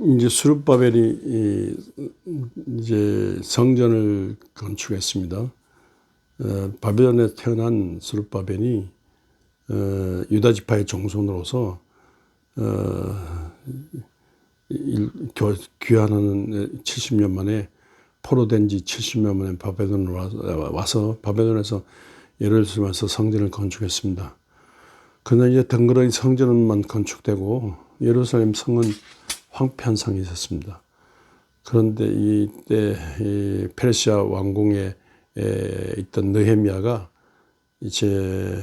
이제 스룹바벨이 이제 성전을 건축했습니다. 바벨론에 태어난 스룹바벨이 유다 지파의 종손으로서 귀환하는 70년 만에 포로된 지 70년 만에 바벨론으로 와서 바벨론에서 예루살렘에서 성전을 건축했습니다. 그러나 이제 덩그러니 성전만 건축되고 예루살렘 성은 황폐한 상이 있었습니다. 그런데 이때 이 페르시아 왕궁에 있던 느헤미야가 이제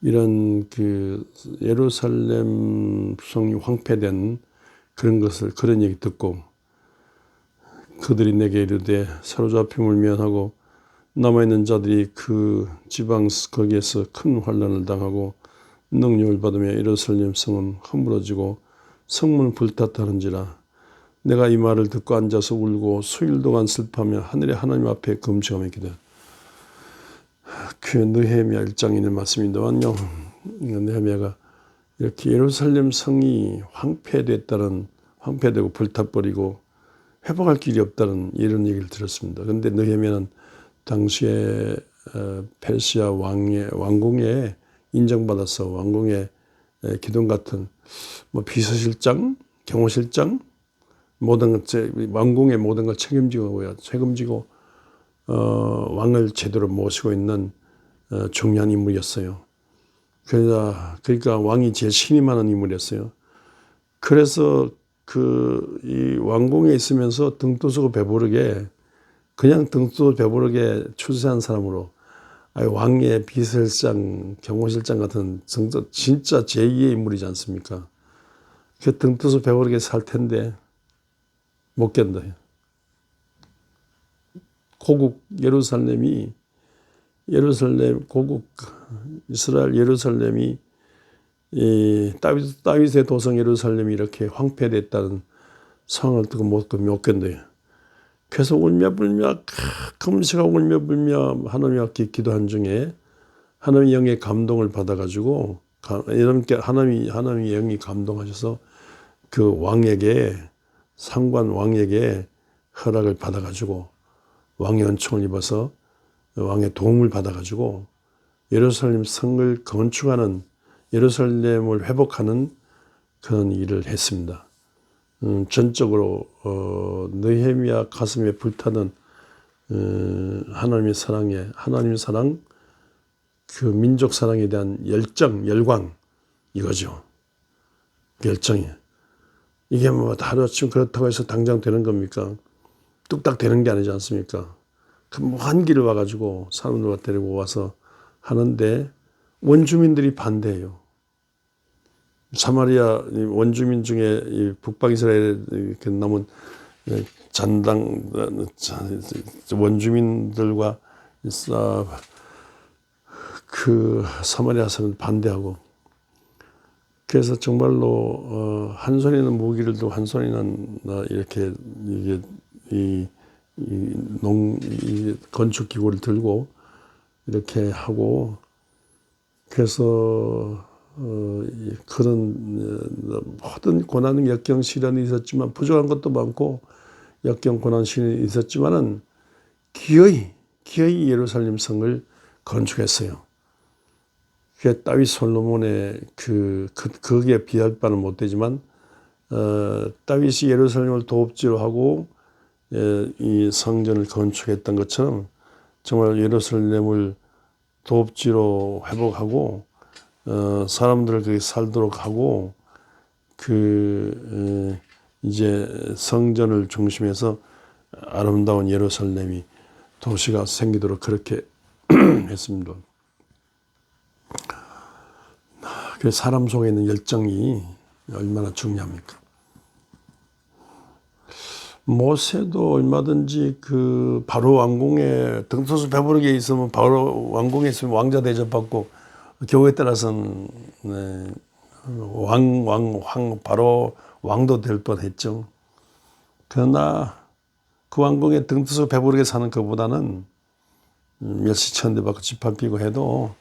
이런 그 예루살렘 성이 황폐된 그런 얘기 듣고 그들이 내게 이르되 사로잡힘을 면하고 남아있는 자들이 그 지방 거기에서 큰 환난을 당하고 능력을 받으며 예루살렘 성은 허물어지고 성문은 불탔다는지라. 내가 이 말을 듣고 앉아서 울고 수일 동안 슬퍼하며 하늘의 하나님 앞에 금식하며 기도. 그 느헤미야 1장 있는 말씀인데만요. 느헤미야가 이렇게 예루살렘 성이 황폐되고 불타버리고 회복할 길이 없다는 이런 얘기를 들었습니다. 그런데 느헤미야는 당시에 페르시아 왕궁에 인정받아서 왕궁의 기둥 같은 비서실장, 경호실장 모든 왕궁의 모든 걸 책임지고 왕을 제대로 모시고 있는 중요한 인물이었어요. 그러니까 왕이 제일 신임하는 인물이었어요. 그래서 이 왕궁에 있으면서 등떠쓰고 배부르게 출세한 사람으로 왕의 비서실장, 경호실장 같은 진짜 제2의 인물이지 않습니까? 그 등떠서 배부르게 살 텐데 못 견뎌요. 고국 고국 이스라엘 예루살렘이 다윗의 도성 예루살렘이 이렇게 황폐됐다는 상황을 듣고 못 견뎌요. 그래서 울며불며 금식하고 울며불며 하나님 앞에 기도한 중에 하나님의 영의 감동을 받아가지고 하나님의 영이 감동하셔서 그 상관 왕에게 허락을 받아가지고 왕의 은총을 입어서 왕의 도움을 받아가지고 예루살렘 성을 건축하는 예루살렘을 회복하는 그런 일을 했습니다. 전적으로 느헤미야 가슴에 불타는 하나님의 사랑, 그 민족 사랑에 대한 열광 이거죠. 열정이. 이게 하루아침 그렇다고 해서 당장 되는 겁니까? 뚝딱 되는 게 아니지 않습니까? 그 먼 길을 와가지고 사람들과 데리고 와서 하는데 원주민들이 반대해요. 사마리아 원주민 중에 북방 이스라엘에 남은 잔당 원주민들과 그 사마리아 사람들 반대하고, 그래서 정말로 한 손에는 무기를 들고 한 손에는 이렇게 이 건축 기구를 들고 이렇게 하고, 그래서 그런 모든 고난, 역경, 시련이 있었지만 부족한 것도 많고 역경, 고난, 시련이 있었지만은 기어이 예루살렘 성을 건축했어요. 그게 다윗 솔로몬의 거기에 비할 바는 못 되지만 다윗이 예루살렘을 도읍지로 하고 이 성전을 건축했던 것처럼 정말 예루살렘을 도읍지로 회복하고 사람들을 거기 살도록 하고 이제 성전을 중심해서 아름다운 예루살렘이 도시가 생기도록 그렇게 했습니다. 그 사람 속에 있는 열정이 얼마나 중요합니까? 모세도 얼마든지 바로 왕궁에 등소수 배부르게 있으면 바로 왕궁에 있으면 왕자 대접받고 교회에 따라서는 바로 왕도 될 뻔했죠. 그러나 그 왕궁에 등소수 배부르게 사는 것보다는 멸시천대 받고 짓밟히고 해도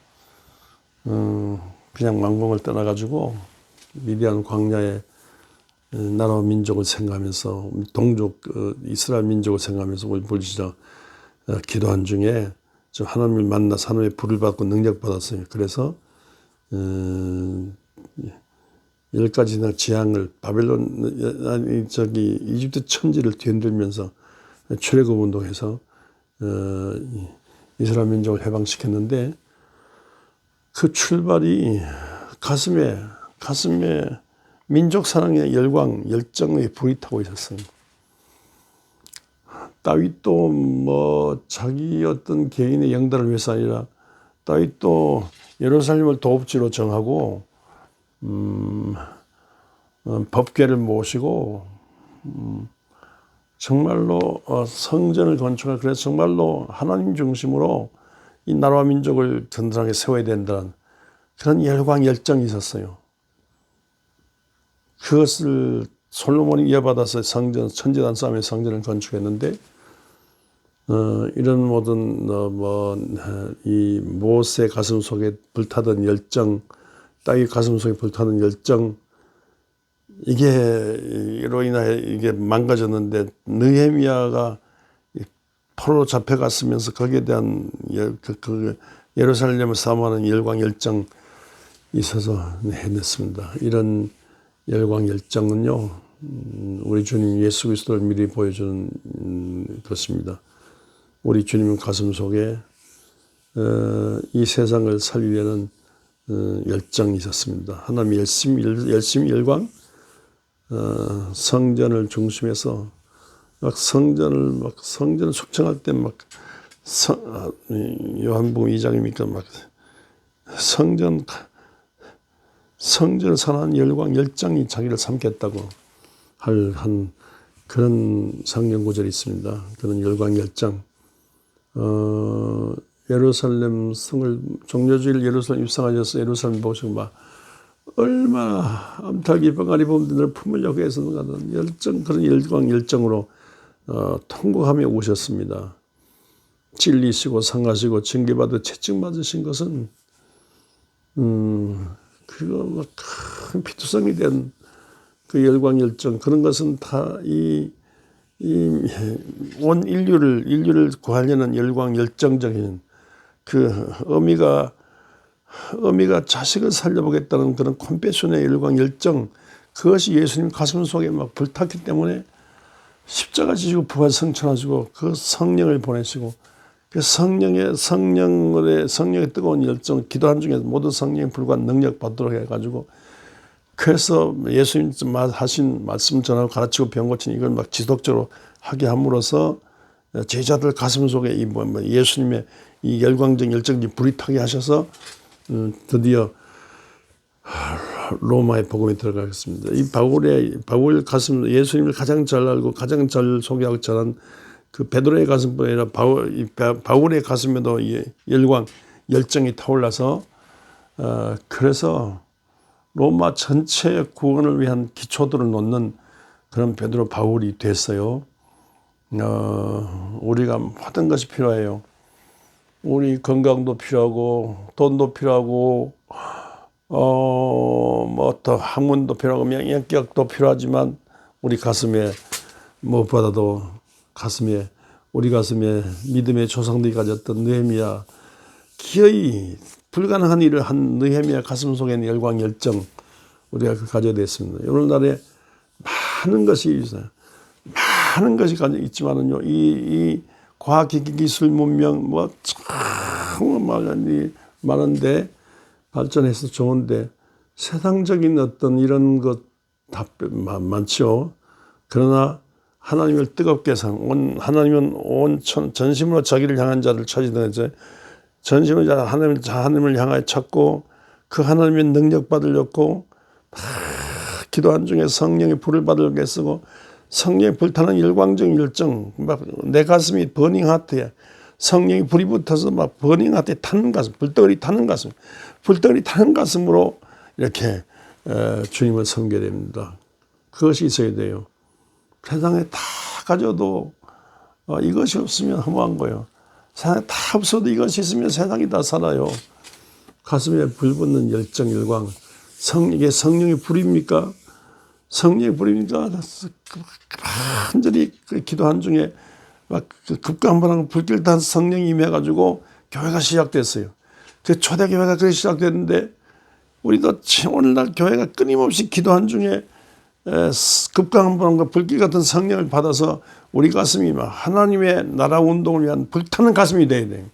그냥 왕궁을 떠나가지고 미디안 광야에 나라와 민족을 생각하면서 동족 이스라엘 민족을 생각하면서 우리 불지자 기도한 중에 저 하나님을 만나 하나님의 불을 받고 능력 받았어요. 그래서 10가지나 재앙을 바벨론 이집트 천지를 뒤흔들면서 출애굽 운동해서 이스라엘 민족을 해방시켰는데 그 출발이 가슴에 민족 사랑의 열정의 불이 타고 있었어요. 다윗도 뭐 자기 어떤 개인의 영달을 위해서 아니라 다윗도 예루살렘을 도읍지로 정하고 법궤를 모시고 정말로 성전을 건축할 그래서 정말로 하나님 중심으로 이 나라와 민족을 든든하게 세워야 된다는 그런 열정이 있었어요. 그것을 솔로몬이 이어받아서 성전 천지단 싸움의 성전을 건축했는데 이런 모든 이 모세 가슴 속에 불타던 열정, 다윗 가슴 속에 불타던 열정 이로 인하여 이게 망가졌는데 느헤미야가 포로로 잡혀갔으면서 거기에 대한 예루살렘을 사모하는 열정 있어서 해냈습니다. 이런 열광 열정은요, 우리 주님 예수 그리스도를 미리 보여주는 것입니다. 우리 주님은 가슴 속에 이 세상을 살리려는 열정이 있었습니다. 하나님 열심히 열광, 성전을 중심해서 성전을 숙청할 때 요한복음 2장입니까? 성전을 사랑하는 열정이 자기를 삼켰다고 한 그런 성경 구절이 있습니다. 그런 열정. 예루살렘 성을 종려주일 예루살렘 입성하셔서 예루살렘 보시고 얼마나 암탉이 벙아리 보는데 늘 품으려고 해서는 가는 열정, 그런 열정으로 통곡하며 오셨습니다. 찔리시고 상하시고 징계받아 채찍맞으신 것은 그거 큰 피투성이 된 그 열정, 그런 것은 다 온 인류를 구하려는 열정적인 그 어미가 자식을 살려보겠다는 그런 컴패션의 열정, 그것이 예수님 가슴 속에 불탔기 때문에 십자가 지시고 부활 성천하시고 그 성령을 보내시고 그 성령의 뜨거운 열정, 기도한 중에 모든 성령의 불과 능력 받도록 해가지고 그래서 예수님 하신 말씀 전하고 가르치고 병 고친 이걸 지속적으로 하게 함으로써 제자들 가슴 속에 예수님의 이 열광적 열정이 불이 타게 하셔서 드디어 로마의 복음에 들어가겠습니다. 이 바울 가슴, 예수님을 가장 잘 알고 가장 잘 소개하고 잘한 그 베드로의 가슴뿐 아니라 바울의 가슴에도 열정이 타올라서 그래서 로마 전체의 구원을 위한 기초들을 놓는 그런 베드로 바울이 됐어요. 우리가 모든 것이 필요해요. 우리 건강도 필요하고 돈도 필요하고 또 학문도 필요하고 명예격도 필요하지만 우리 가슴에 무엇보다도 우리 가슴에 믿음의 조상들이 가졌던 느헤미야, 기어이 불가능한 일을 한 느헤미야 가슴 속에는 열정 우리가 가져야 됐습니다. 오늘날에 많은 것이 있어요. 많은 것이 있지만은요, 이 과학 기술 문명 정말 많은데 발전해서 좋은데 세상적인 어떤 이런 것 다 많죠. 그러나 하나님을 뜨겁게 하나님은 온 전심으로 자기를 향한 자를 찾으든지 전심으로 하나님을 향하여 찾고 그 하나님의 능력 받으려고 기도한 중에 성령의 불을 받으려고 애쓰고 성령의 불타는 열광적 열정, 내 가슴이 버닝 하트야. 성령의 불이 붙어서 버닝 하트에 타는 가슴, 불덩어리 타는 가슴으로 이렇게 주님을 섬겨야 됩니다. 그것이 있어야 돼요. 세상에 다 가져도 이것이 없으면 허무한 거예요. 세상에 다 없어도 이것이 있으면 세상이 다 살아요. 가슴에 불붙는 열정, 열광. 이게 성령의 불입니까? 성령이 부리니까 완전히 그 기도한 중에 막 급감반하고 불길 단 성령이 임해가지고 교회가 시작됐어요. 그 초대교회가 그렇게 시작됐는데 우리도 오늘날 교회가 끊임없이 기도한 중에 급감반과 불길 같은 성령을 받아서 우리 가슴이 막 하나님의 나라 운동을 위한 불타는 가슴이 돼야 돼요.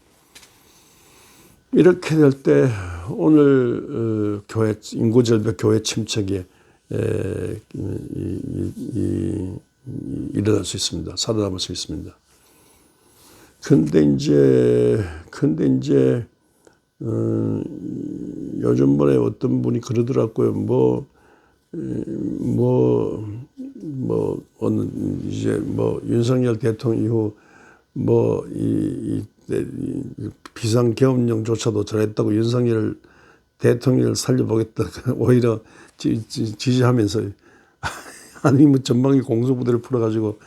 이렇게 될 때 오늘 교회 인구절벽 교회 침체기에 일어날 수 있습니다. 살아남을 수 있습니다. 근데 이제 요즘번에 어떤 분이 그러더라고요. 이제 윤석열 대통령 이후 비상계엄령조차도 저랬다고 윤석열 대통령을 살려보겠다. 오히려 지지하면서 아니 전방위 공수부대를 풀어가지고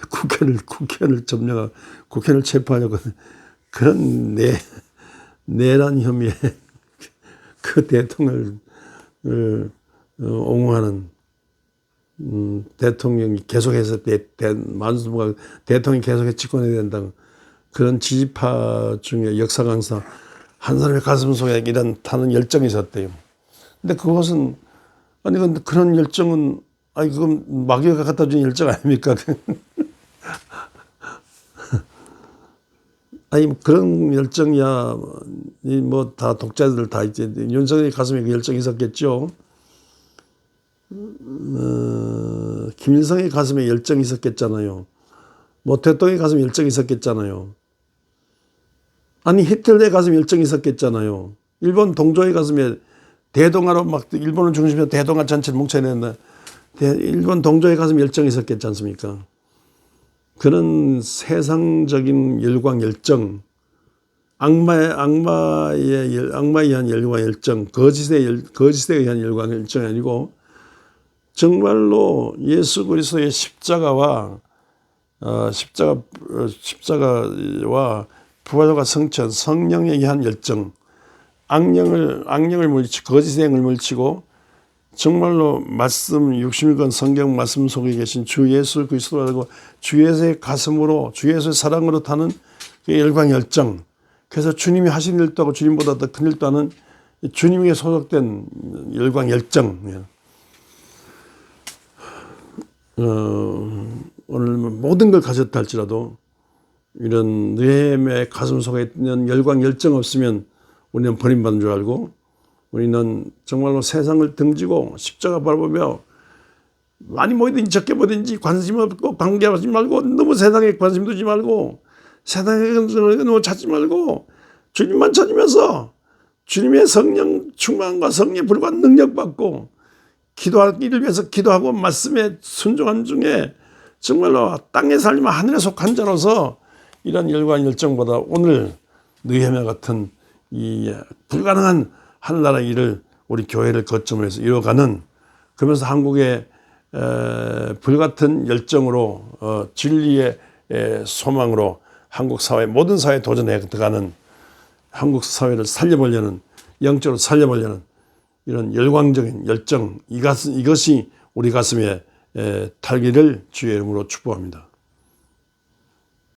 국회를 점령하고 국회를 체포하려고 그런 내란 혐의에 그 대통령을 옹호하는 대통령이 계속해서 만수부가 대통령이 계속해서 집권해야 된다는 그런 지지파 중에 역사 강사 한 사람의 가슴 속에 이런 타는 열정이 있었대요. 근데 그것은 근데 그런 열정은 그건 마귀가 갖다 준 열정 아닙니까? 그런 열정이야 다 독자들 다 이제 윤석열 가슴에 그 열정이 있었겠죠. 김일성의 가슴에 열정이 있었겠잖아요. 대통령의 가슴에 열정이 있었겠잖아요. 히틀러의 가슴에 열정이 있었겠잖아요. 일본 동조의 가슴에 대동아로 막 일본을 중심으로 대동아 전체를 뭉쳐내는데 일본 동조의 가슴에 열정이 있었겠지 않습니까? 그런 세상적인 열광 열정, 악마에 의한 열광 열정, 거짓에 의한 열광 열정이 아니고 정말로 예수 그리스도의 십자가와 부활과 성천, 성령에 의한 열정, 악령을 물리치고 거짓의 영을 물리치고 정말로 말씀 60일간 성경 말씀 속에 계신 주 예수 그리스도를 알고 주 예수의 가슴으로 주 예수의 사랑으로 타는 그 열광 열정. 그래서 주님이 하신 일도 하고 주님보다 더 큰 일도 하는 주님에게 소속된 열광 열정. 오늘 모든 걸 가졌다 할지라도 이런 느헤미야의 가슴 속에 있는 열광 열정 없으면 우리는 버림받은 줄 알고 우리는 정말로 세상을 등지고 십자가 바라보며 많이 모이든지 적게 모이든지 관심 없고 관계하지 말고 너무 세상에 관심 두지 말고 세상에 너무 찾지 말고 주님만 찾으면서 주님의 성령 충만과 성령의 불과 능력 받고 기도하기를 위해서 기도하고 말씀에 순종한 중에 정말로 땅에 살지만 하늘에 속한 자로서 이런 열광 열정보다 오늘 느헤미야 같은 이 불가능한 하늘나라 일을 우리 교회를 거점으로 해서 이뤄가는 그러면서 한국의 불같은 열정으로 진리의 소망으로 한국 사회 모든 사회에 도전해 들어가는 한국 사회를 살려보려는 영적으로 살려보려는 이런 열광적인 열정 이것이 우리 가슴에 탈기를 주의 이름으로 축복합니다.